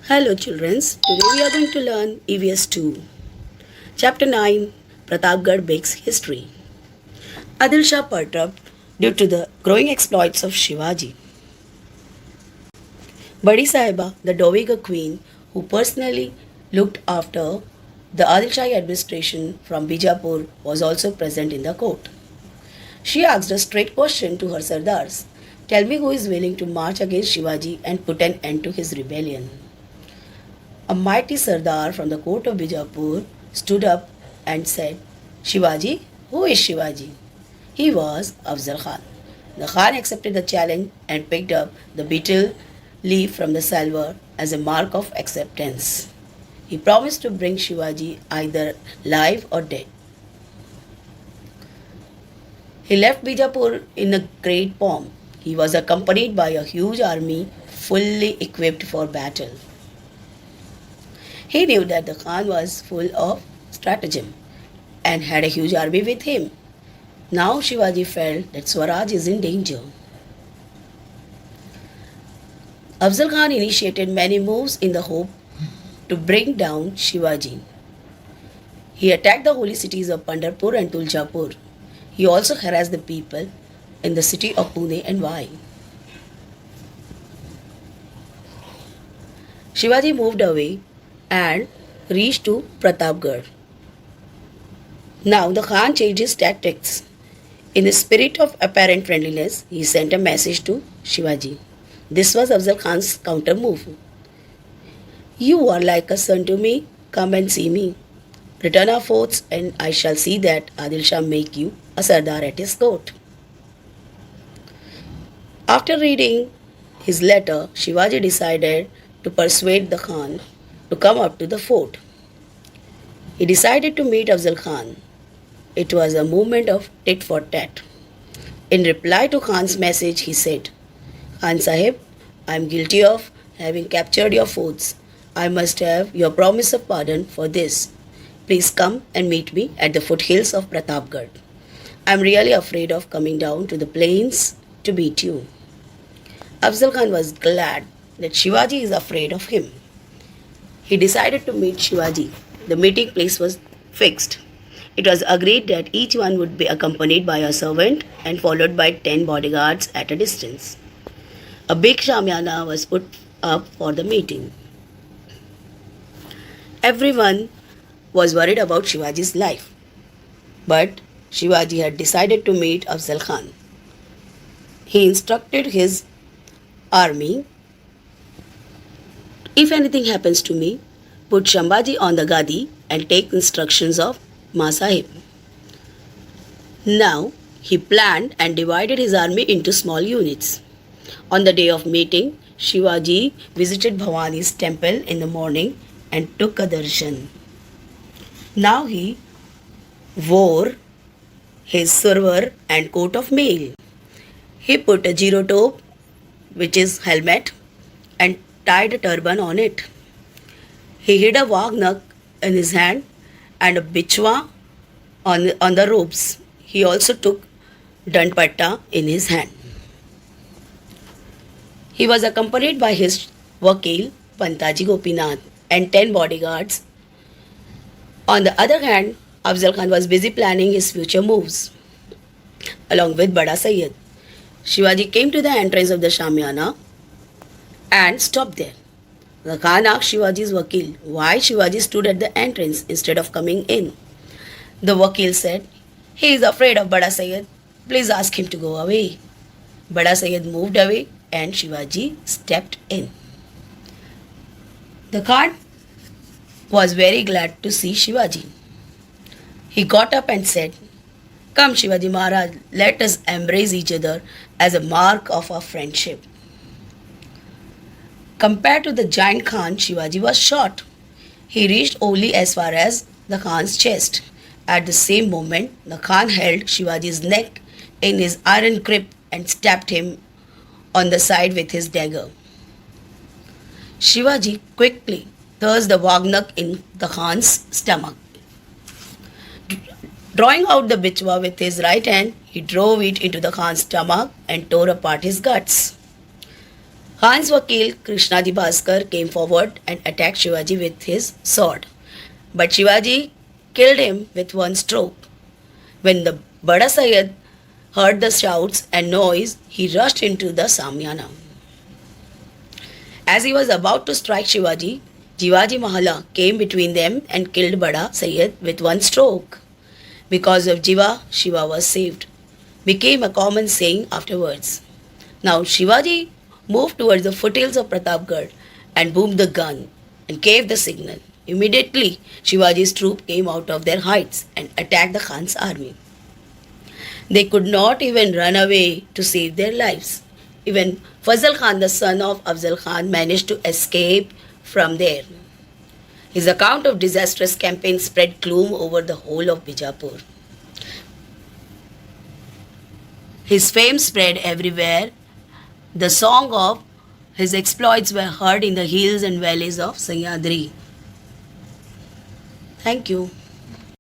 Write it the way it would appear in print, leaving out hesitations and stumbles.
Hello children, today we are going to learn EVS 2. Chapter 9 Pratapgarh Makes History. Adil Shah perturbed due to the growing exploits of Shivaji. Badi Sahiba, the Dowager Queen, who personally looked after the Adil Shahi administration from Bijapur, was also present in the court. She asked a straight question to her Sardars. Tell me who is willing to march against Shivaji and put an end to his rebellion. A mighty Sardar from the court of Bijapur stood up and said, Shivaji? Who is Shivaji? He was Afzal Khan. The Khan accepted the challenge and picked up the betel leaf from the salver as a mark of acceptance. He promised to bring Shivaji either live or dead. He left Bijapur in a great pomp. He was accompanied by a huge army fully equipped for battle. He knew that the Khan was full of stratagem and had a huge army with him. Now Shivaji felt that Swaraj is in danger. Afzal Khan initiated many moves in the hope to bring down Shivaji. He attacked the holy cities of Pandharpur and Tuljapur. He also harassed the people in the city of Pune and Vai. Shivaji moved away and reached to Pratapgarh. Now the Khan changed his tactics. In a spirit of apparent friendliness, he sent a message to Shivaji. This was Afzal Khan's counter move. You are like a son to me, come and see me. Return our forts and I shall see that Adil Shah make you a Sardar at his court. After reading his letter, Shivaji decided to persuade the Khan to come up to the fort. He decided to meet Afzal Khan. It was a movement of tit for tat. In reply to Khan's message, he said, Khan Sahib, I am guilty of having captured your forts. I must have your promise of pardon for this. Please come and meet me at the foothills of Pratapgarh. I am really afraid of coming down to the plains to meet you. Afzal Khan was glad that Shivaji is afraid of him. He decided to meet Shivaji. The meeting place was fixed. It was agreed that each one would be accompanied by a servant and followed by 10 bodyguards at a distance. A big shamiana was put up for the meeting. Everyone was worried about Shivaji's life. But Shivaji had decided to meet Afzal Khan. He instructed his army, if anything happens to me, put Shambhaji on the gadi and take instructions of Ma Sahib. Now, he planned and divided his army into small units. On the day of meeting, Shivaji visited Bhavani's temple in the morning and took a darshan. Now he wore his survar and coat of mail. He put a zero top, which is helmet, and tied a turban on it. He hid a wagnak in his hand and a bichwa on the ropes. He also took danpatta in his hand. He was accompanied by his vakil, Pantaji Gopinath, and 10 bodyguards. On the other hand, Afzal Khan was busy planning his future moves. Along with Bada Sayyid, Shivaji came to the entrance of the Shamiana and stopped there. The Khan asked Shivaji's vakil why Shivaji stood at the entrance instead of coming in. The vakil said, he is afraid of Bada Sayyid. Please ask him to go away. Bada Sayyid moved away and Shivaji stepped in. The Khan was very glad to see Shivaji. He got up and said, Come Shivaji Maharaj, let us embrace each other as a mark of our friendship. Compared to the giant Khan, Shivaji was short. He reached only as far as the Khan's chest. At the same moment, the Khan held Shivaji's neck in his iron grip and stabbed him on the side with his dagger. Shivaji quickly thrust the wagnak in the Khan's stomach. Drawing out the bichwa with his right hand, he drove it into the Khan's stomach and tore apart his guts. Khan's Vakil Krishnadi Bhaskar came forward and attacked Shivaji with his sword. But Shivaji killed him with one stroke. When the Bada Sayyid heard the shouts and noise, he rushed into the Samyana. As he was about to strike Shivaji, Jivaji Mahalla came between them and killed Bada Sayyid with one stroke. Because of Jiva, Shiva was saved, became a common saying afterwards. Now Shivaji moved towards the foothills of Pratapgarh and boomed the gun and gave the signal. Immediately, Shivaji's troop came out of their heights and attacked the Khan's army. They could not even run away to save their lives. Even Fazal Khan, the son of Afzal Khan, managed to escape from there. His account of disastrous campaign spread gloom over the whole of Bijapur. His fame spread everywhere. The song of his exploits were heard in the hills and valleys of Sahyadri. Thank you.